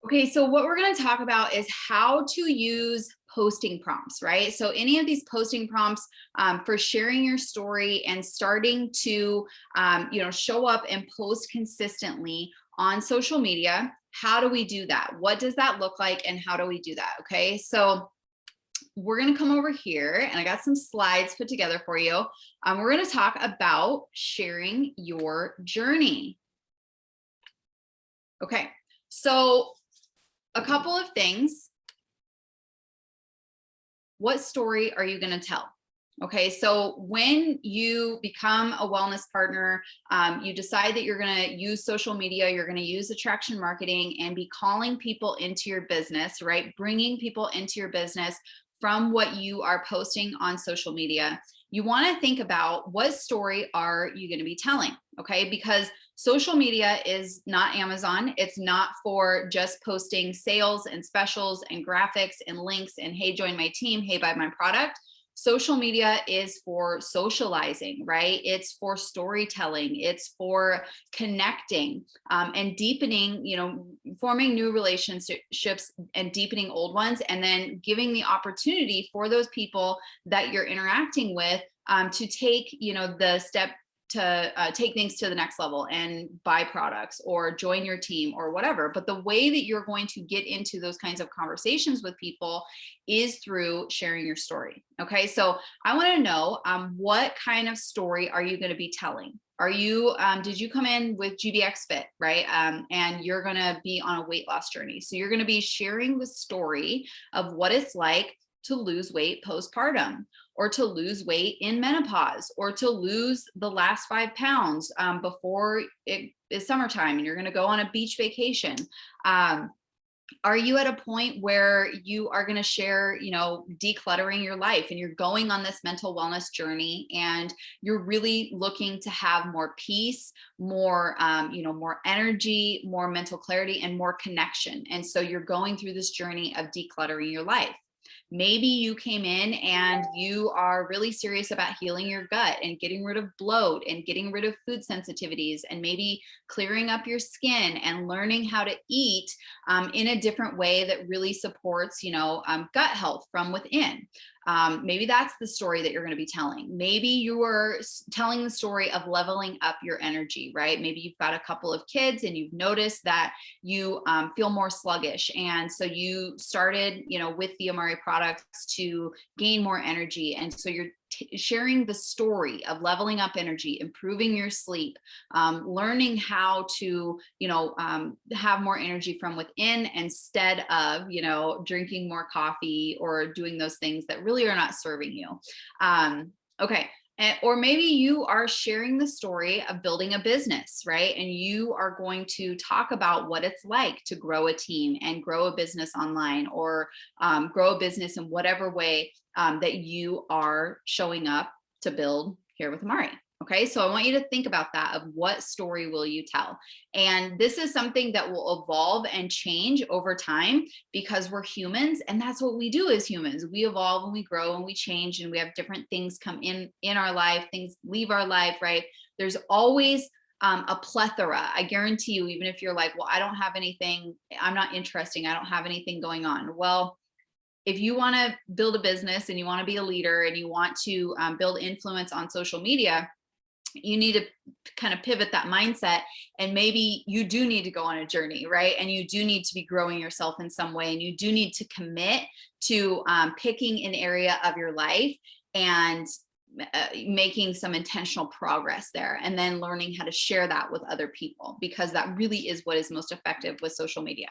Okay, so what we're going to talk about is how to use posting prompts, right? So any of these posting prompts for sharing your story and starting to, show up and post consistently on social media. How do we do that? What does that look like, and how do we do that? Okay, so we're going to come over here, and I got some slides put together for you. We're going to talk about sharing your journey. Okay, so a couple of things. What story are you going to tell? Okay, so when you become a wellness partner, you decide that you're going to use social media, you're going to use attraction marketing and be calling people into your business, right? Bringing people into your business from what you are posting on social media. You want to think about, what story are you going to be telling? Okay, because social media is not Amazon. It's not for just posting sales and specials and graphics and links and, hey, join my team, hey, buy my product. Social media is for socializing, right? It's for storytelling. It's for connecting and deepening, forming new relationships and deepening old ones, and then giving the opportunity for those people that you're interacting with to take, the step to take things to the next level and buy products or join your team or whatever. But the way that you're going to get into those kinds of conversations with people is through sharing your story. Okay, so I want to know, what kind of story are you going to be telling? Are you, did you come in with GBX Fit, right? And you're going to be on a weight loss journey. So you're going to be sharing the story of what it's like to lose weight postpartum, or to lose weight in menopause, or to lose the last 5 pounds before it is summertime and you're going to go on a beach vacation. Are you at a point where you are going to share, decluttering your life, and you're going on this mental wellness journey, and you're really looking to have more peace, more, more energy, more mental clarity, and more connection. And so you're going through this journey of decluttering your life. Maybe you came in and you are really serious about healing your gut and getting rid of bloat and getting rid of food sensitivities, and maybe clearing up your skin and learning how to eat in a different way that really supports, gut health from within. Maybe that's the story that you're going to be telling. Maybe you are telling the story of leveling up your energy, right? Maybe you've got a couple of kids and you've noticed that you feel more sluggish. And so you started, with the Amare products to gain more energy. And so you're sharing the story of leveling up energy, improving your sleep, learning how to, have more energy from within instead of, drinking more coffee or doing those things that really are not serving you. Okay. Or maybe you are sharing the story of building a business, right? And you are going to talk about what it's like to grow a team and grow a business online, or grow a business in whatever way that you are showing up to build here with Amare. Okay, so I want you to think about that, of what story will you tell? And this is something that will evolve and change over time, because we're humans, and that's what we do as humans. We evolve and we grow and we change, and we have different things come in our life, things leave our life, right? There's always a plethora. I guarantee you, even if you're like, well, I don't have anything, I'm not interesting, I don't have anything going on. Well, if you want to build a business and you want to be a leader and you want to build influence on social media, you need to kind of pivot that mindset, and maybe you do need to go on a journey, right? And you do need to be growing yourself in some way, and you do need to commit to picking an area of your life and making some intentional progress there, and then learning how to share that with other people, because that really is what is most effective with social media,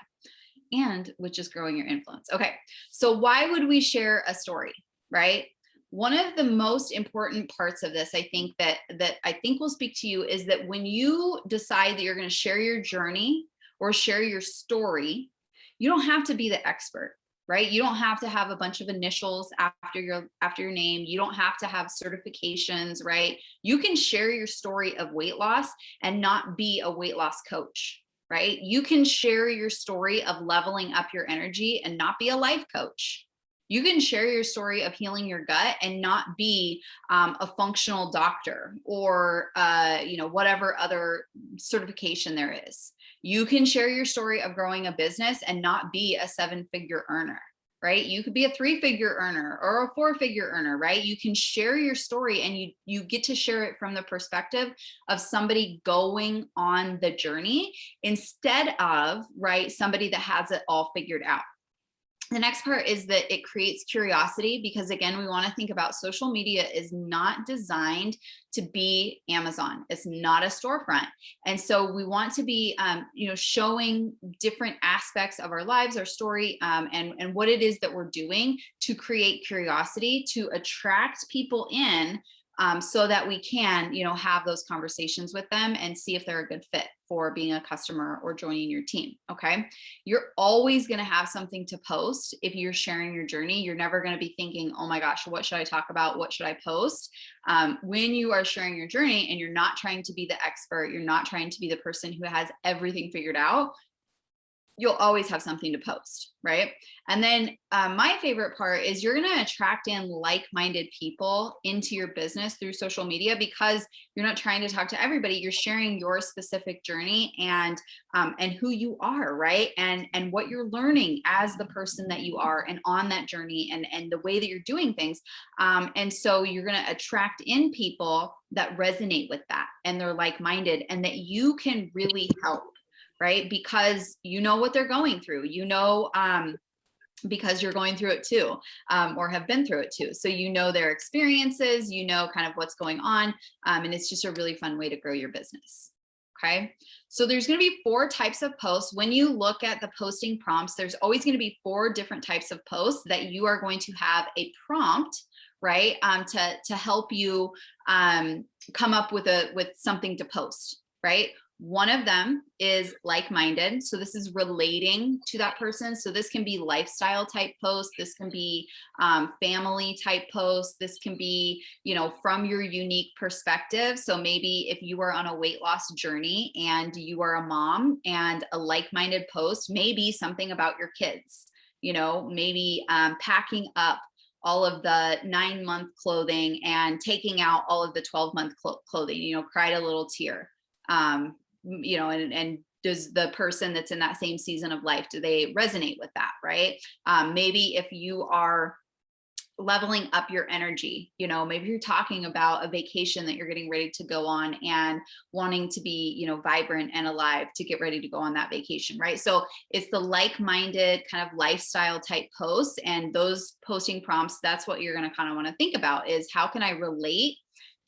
and which is growing your influence. Okay, so why would we share a story, right? One of the most important parts of this, I think that I think will speak to you, is that when you decide that you're going to share your journey or share your story, you don't have to be the expert, right? You don't have to have a bunch of initials after your name. You don't have to have certifications, right? You can share your story of weight loss and not be a weight loss coach, right? You can share your story of leveling up your energy and not be a life coach. You can share your story of healing your gut and not be a functional doctor or whatever other certification there is. You can share your story of growing a business and not be a 7-figure earner, right? You could be a 3-figure earner or a 4-figure earner, right? You can share your story, and you get to share it from the perspective of somebody going on the journey instead of, right, somebody that has it all figured out. The next part is that it creates curiosity, because again, we want to think about social media is not designed to be Amazon. It's not a storefront. And so we want to be, showing different aspects of our lives, our story, and what it is that we're doing to create curiosity, to attract people in, so that we can, have those conversations with them and see if they're a good fit for being a customer or joining your team. Okay. You're always going to have something to post if you're sharing your journey. You're never going to be thinking, oh my gosh, what should I talk about? What should I post? When you are sharing your journey and you're not trying to be the expert, you're not trying to be the person who has everything figured out, you'll always have something to post, right? And then my favorite part is you're going to attract in like-minded people into your business through social media, because you're not trying to talk to everybody. You're sharing your specific journey and who you are, right? And what you're learning as the person that you are and on that journey, and the way that you're doing things. And so you're going to attract in people that resonate with that, and they're like-minded, and that you can really help, right? Because you know what they're going through, because you're going through it too, or have been through it too. So their experiences, kind of what's going on. And it's just a really fun way to grow your business. Okay. So there's going to be 4 types of posts. When you look at the posting prompts, there's always going to be 4 different types of posts that you are going to have a prompt, right? To help you come up with something to post, right? One of them is like-minded. So this is relating to that person. So this can be lifestyle type posts. This can be family type posts. This can be, from your unique perspective. So maybe if you are on a weight loss journey and you are a mom, and a like-minded post may be something about your kids, maybe packing up all of the 9-month clothing and taking out all of the 12-month clothing, cried a little tear. And does the person that's in that same season of life, do they resonate with that, right? Maybe if you are leveling up your energy, maybe you're talking about a vacation that you're getting ready to go on and wanting to be, vibrant and alive to get ready to go on that vacation, right? So it's the like-minded kind of lifestyle type posts, and those posting prompts, that's what you're going to kind of want to think about, is how can I relate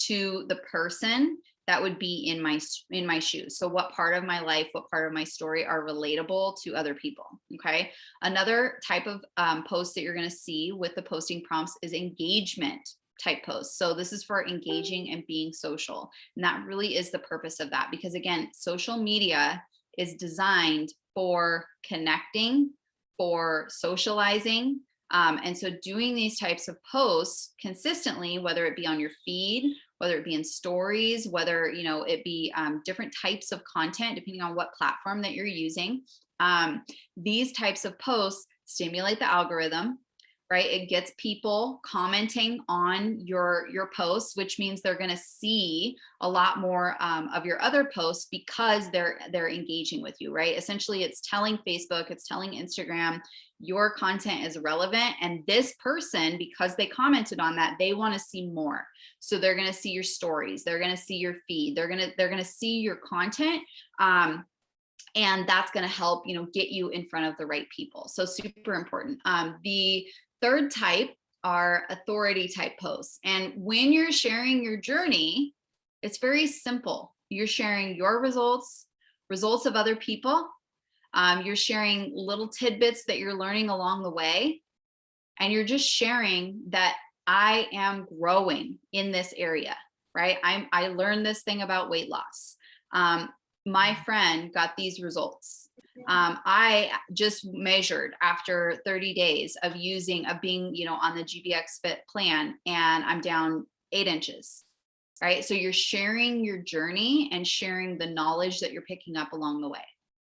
to the person that would be in my shoes. So what part of my life, what part of my story are relatable to other people? Okay. Another type of post that you're going to see with the posting prompts is engagement type posts. So this is for engaging and being social. And that really is the purpose of that, because again, social media is designed for connecting, for socializing. And so doing these types of posts consistently, whether it be on your feed, whether it be in stories, whether, it be different types of content, depending on what platform that you're using. These types of posts stimulate the algorithm, right? It gets people commenting on your posts, which means they're going to see a lot more of your other posts because they're engaging with you, right? Essentially, it's telling Facebook, it's telling Instagram, your content is relevant, and this person, because they commented on that, they want to see more. So they're going to see your stories, they're going to see your feed, they're going to see your content. And that's going to help, get you in front of the right people. So super important. The third type are authority type posts. And when you're sharing your journey, it's very simple. You're sharing your results of other people. You're sharing little tidbits that you're learning along the way. And you're just sharing that I am growing in this area, right? I learned this thing about weight loss. My friend got these results. I just measured after 30 days of being, on the GBX Fit plan, and I'm down 8 inches, right? So you're sharing your journey and sharing the knowledge that you're picking up along the way.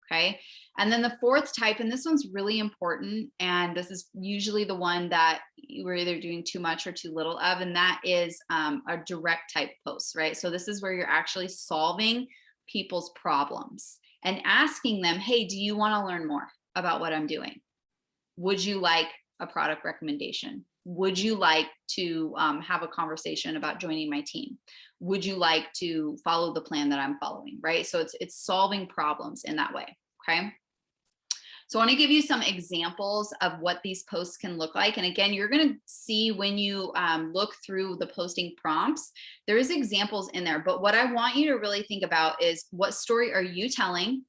Okay. And then the fourth type, and this one's really important, and this is usually the one that we're either doing too much or too little of, and that is a direct type post, right? So this is where you're actually solving people's problems. and asking them, hey, do you want to learn more about what I'm doing? Would you like a product recommendation? Would you like to have a conversation about joining my team? Would you like to follow the plan that I'm following, right? So it's solving problems in that way, okay? So I want to give you some examples of what these posts can look like. And again, you're going to see when you look through the posting prompts, there is examples in there. But what I want you to really think about is, what story are you telling?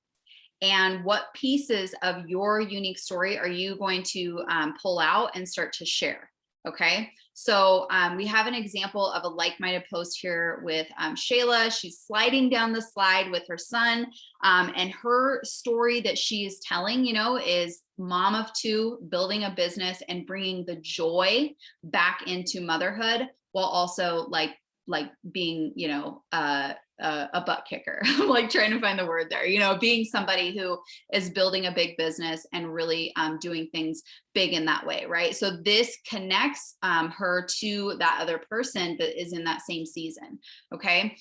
And what pieces of your unique story are you going to pull out and start to share? Okay, so we have an example of a like-minded post here with Shayla. She's sliding down the slide with her son, and her story that she is telling, you know, is mom of two, building a business and bringing the joy back into motherhood, while also like being, you know, a butt kicker. I'm like trying to find the word there, you know, being somebody who is building a big business and really doing things big in that way, right? So this connects her to that other person that is in that same season. Okay,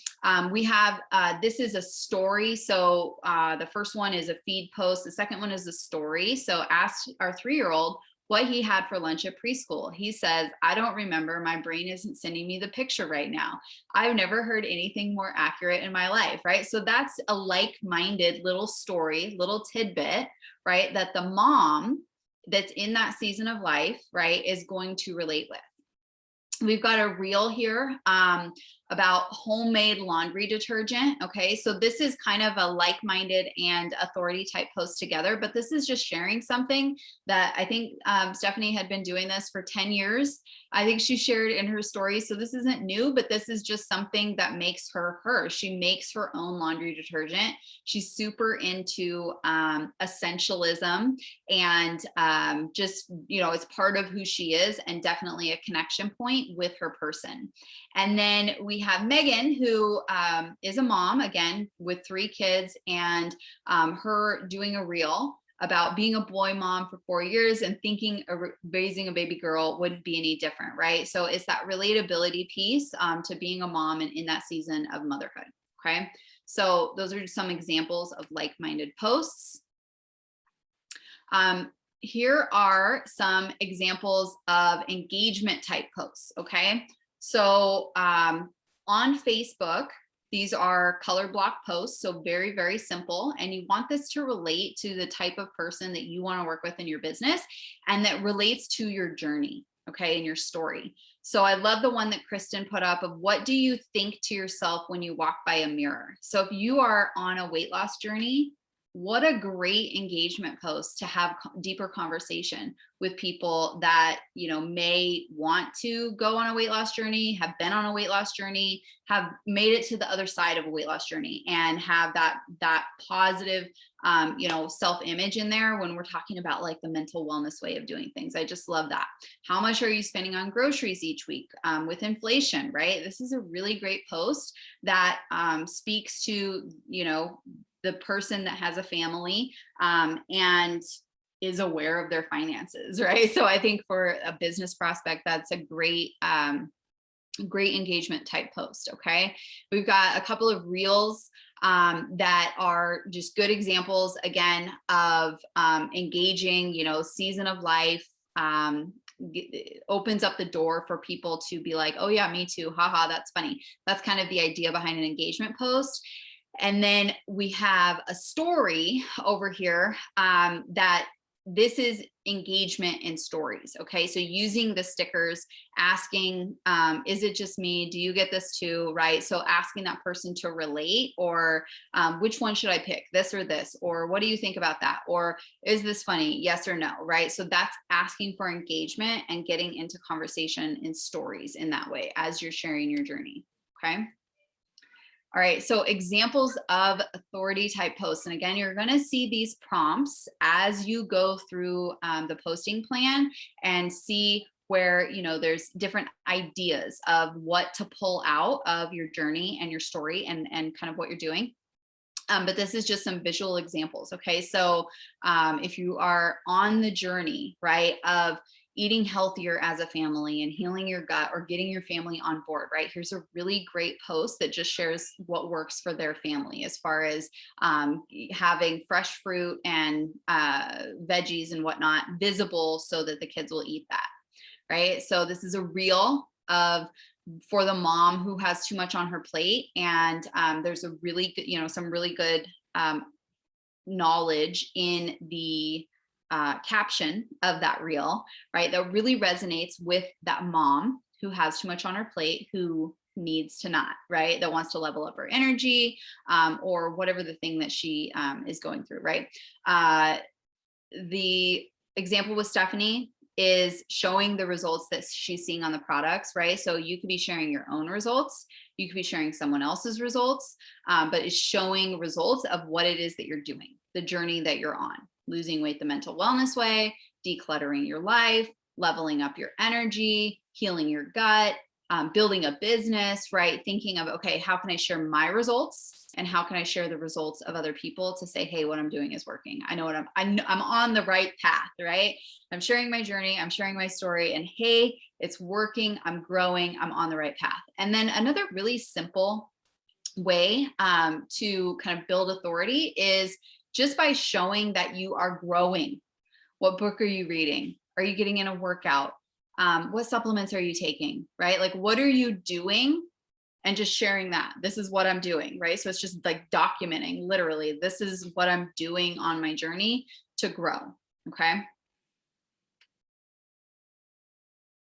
we have this is a story. So the first one is a feed post. The second one is a story. So ask our 3-year-old what he had for lunch at preschool. He says, I don't remember. My brain isn't sending me the picture right now. I've never heard anything more accurate in my life, right? So that's a like-minded little story, little tidbit, right? That the mom that's in that season of life, right, is going to relate with. We've got a reel here about homemade laundry detergent. Okay, so this is kind of a like-minded and authority type post together, but this is just sharing something that I think Stephanie had been doing this for 10 years. I think she shared in her story. So this isn't new, but this is just something that makes her her. She makes her own laundry detergent. She's super into essentialism, and just, you know, it's part of who she is, and definitely a connection point with her person. And then we have Megan, who is a mom, again, with 3 kids, and her doing a reel about being a boy mom for 4 years and thinking raising a baby girl wouldn't be any different, right? So it's that relatability piece to being a mom and in that season of motherhood, okay? So those are some examples of like-minded posts. Here are some examples of engagement type posts, okay? So on Facebook, these are color block posts, so very, very simple. And you want this to relate to the type of person that you want to work with in your business, and that relates to your journey, okay, and your story. So I love the one that Kristen put up of, what do you think to yourself when you walk by a mirror? So if you are on a weight loss journey, what a great engagement post to have deeper conversation with people that, you know, may want to go on a weight loss journey, have been on a weight loss journey, have made it to the other side of a weight loss journey, and have that positive, you know, self-image in there when we're talking about like the mental wellness way of doing things. I just love that. How much are you spending on groceries each week with inflation, right? This is a really great post that speaks to, you know, the person that has a family and is aware of their finances, right? So I think for a business prospect, that's a great engagement type post. Okay, we've got a couple of reels that are just good examples, again, of engaging, you know, season of life. Opens up the door for people to be like, oh yeah, me too, haha, that's funny. That's kind of the idea behind an engagement post. And then we have a story over here that this is engagement in stories. Okay, so using the stickers, asking, is it just me? Do you get this too? Right? So asking that person to relate, or which one should I pick, this or this? Or what do you think about that? Or is this funny? Yes or no? Right? So that's asking for engagement and getting into conversation in stories in that way as you're sharing your journey. Okay. All right, so examples of authority type posts. And again, you're going to see these prompts as you go through the posting plan and see where, you know, there's different ideas of what to pull out of your journey and your story and kind of what you're doing. But this is just some visual examples. Okay, so if you are on the journey, right, of eating healthier as a family and healing your gut, or getting your family on board, right? Here's a really great post that just shares what works for their family as far as having fresh fruit and veggies and whatnot visible so that the kids will eat that, right? So this is a reel of for the mom who has too much on her plate, and there's a really good, some really good knowledge in the caption of that reel, right? That really resonates with that mom who has too much on her plate, who needs to not, right? That wants to level up her energy, or whatever the thing that she is going through, right? The example with Stephanie is showing the results that she's seeing on the products, right? So you could be sharing your own results, you could be sharing someone else's results, but it's showing results of what it is that you're doing, the journey that you're on, losing weight the mental wellness way, decluttering your life, leveling up your energy, healing your gut, building a business, right? Thinking of, okay, how can I share my results? And how can I share the results of other people to say, hey, what I'm doing is working. I know what I'm on the right path, right? I'm sharing my journey, I'm sharing my story, and hey, it's working, I'm growing, I'm on the right path. And then another really simple way to kind of build authority is just by showing that you are growing. What book are you reading? Are you getting in a workout? What supplements are you taking, right? Like, what are you doing? And just sharing that this is what I'm doing, right? So it's just like documenting, literally, this is what I'm doing on my journey to grow. Okay.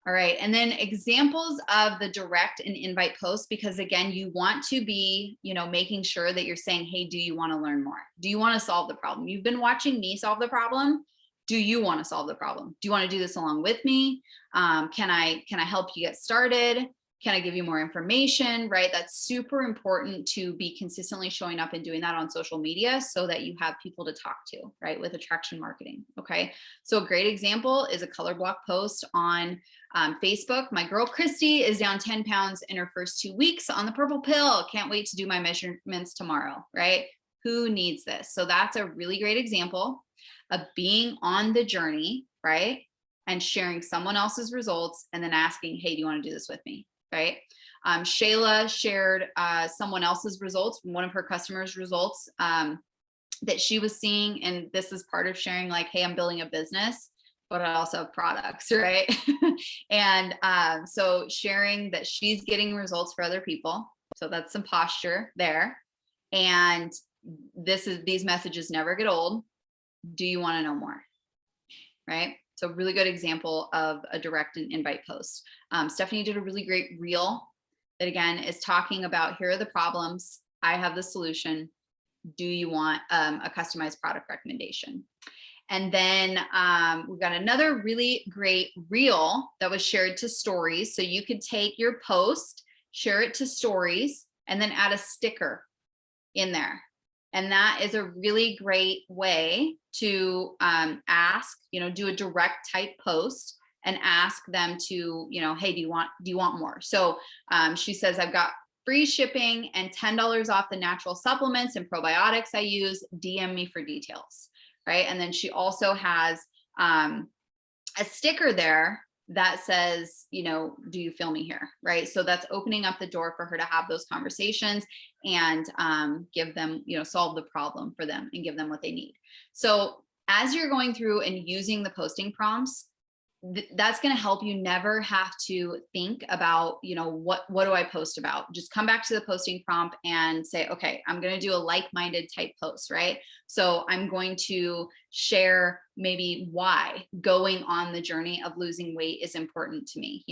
All right. And then examples of the direct and invite posts, because again, you want to be, making sure that you're saying, hey, do you want to learn more? Do you want to solve the problem? You've been watching me solve the problem. Do you want to solve the problem? Do you want to do this along with me? Can I help you get started? Can I give you more information, right? That's super important to be consistently showing up and doing that on social media so that you have people to talk to, right? With attraction marketing. Okay. So a great example is a color block post on Facebook. My girl, Christy, is down 10 pounds in her first 2 weeks on the purple pill. Can't wait to do my measurements tomorrow, right? Who needs this? So that's a really great example of being on the journey, right? And sharing someone else's results and then asking, hey, do you want to do this with me? Right? Shayla shared someone else's results, one of her customers' results that she was seeing. And this is part of sharing, like, hey, I'm building a business, but I also have products, right? And so sharing that she's getting results for other people. So that's some posture there. And these messages never get old. Do you want to know more? Right? So really good example of a direct and invite post. Stephanie did a really great reel that again is talking about, here are the problems, I have the solution. Do you want a customized product recommendation? And then we've got another really great reel that was shared to stories. So you could take your post, share it to stories, and then add a sticker in there. And that is a really great way to ask, do a direct type post and ask them to, hey, do you want more? So she says, I've got free shipping and $10 off the natural supplements and probiotics I use. DM me for details, right? And then she also has a sticker there that says, do you feel me here? Right. So that's opening up the door for her to have those conversations and give them, solve the problem for them and give them what they need. So as you're going through and using the posting prompts, that's going to help you never have to think about, what do I post about? Just come back to the posting prompt and say, okay, I'm going to do a like-minded type post, right? So I'm going to share maybe why going on the journey of losing weight is important to me.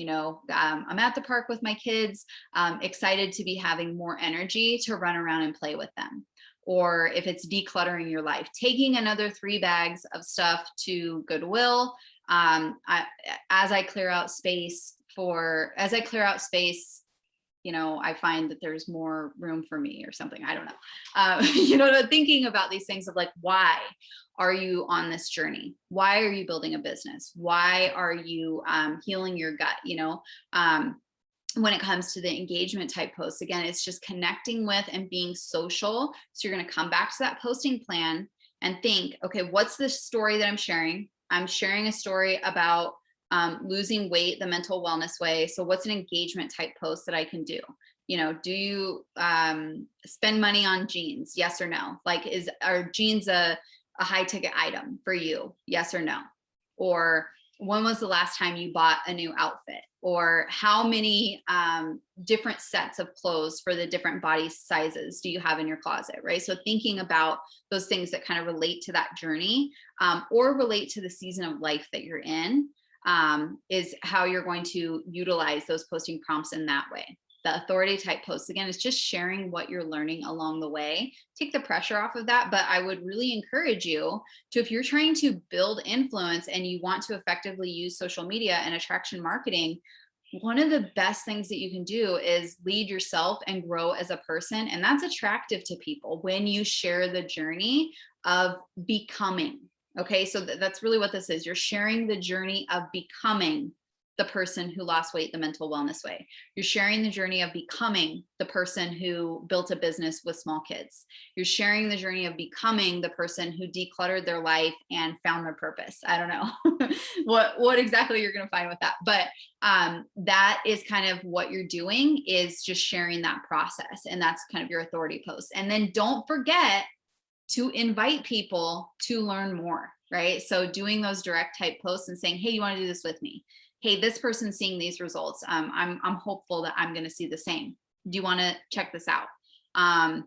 I'm at the park with my kids, excited to be having more energy to run around and play with them. Or if it's decluttering your life, taking another 3 bags of stuff to Goodwill. As I clear out space, I find that there's more room for me or something. I don't know. Thinking about these things of like, why are you on this journey? Why are you building a business? Why are you healing your gut? When it comes to the engagement type posts, again, it's just connecting with and being social. So you're going to come back to that posting plan and think, okay, what's the story that I'm sharing? I'm sharing a story about Losing weight the mental wellness way. So what's an engagement type post that I can do? Do you spend money on jeans? Yes or no? Like, are jeans a high ticket item for you? Yes or no? Or when was the last time you bought a new outfit? Or how many different sets of clothes for the different body sizes do you have in your closet, right? So thinking about those things that kind of relate to that journey, or relate to the season of life that you're in, is how you're going to utilize those posting prompts in that way. The authority type posts, again, is just sharing what you're learning along the way. Take the pressure off of that. But I would really encourage you to, if you're trying to build influence and you want to effectively use social media and attraction marketing, one of the best things that you can do is lead yourself and grow as a person. And that's attractive to people when you share the journey of becoming. Okay, so that's really what this is. You're sharing the journey of becoming the person who lost weight the mental wellness way. You're sharing the journey of becoming the person who built a business with small kids. You're sharing the journey of becoming the person who decluttered their life and found their purpose. I don't know what exactly you're going to find with that, but that is kind of what you're doing, is just sharing that process. And that's kind of your authority post. And then don't forget to invite people to learn more, right? So doing those direct type posts and saying, hey, you want to do this with me? Hey, this person's seeing these results. I'm hopeful that I'm going to see the same. Do you want to check this out? I'm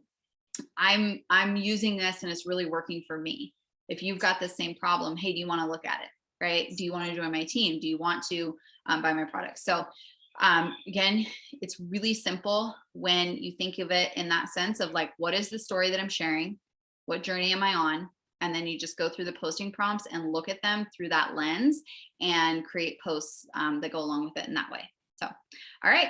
using this and it's really working for me. If you've got the same problem, hey, do you want to look at it? Right? Do you want to join my team? Do you want to buy my product? So again, it's really simple when you think of it in that sense of like, what is the story that I'm sharing? What journey am I on? And then you just go through the posting prompts and look at them through that lens and create posts that go along with it in that way. So, all right.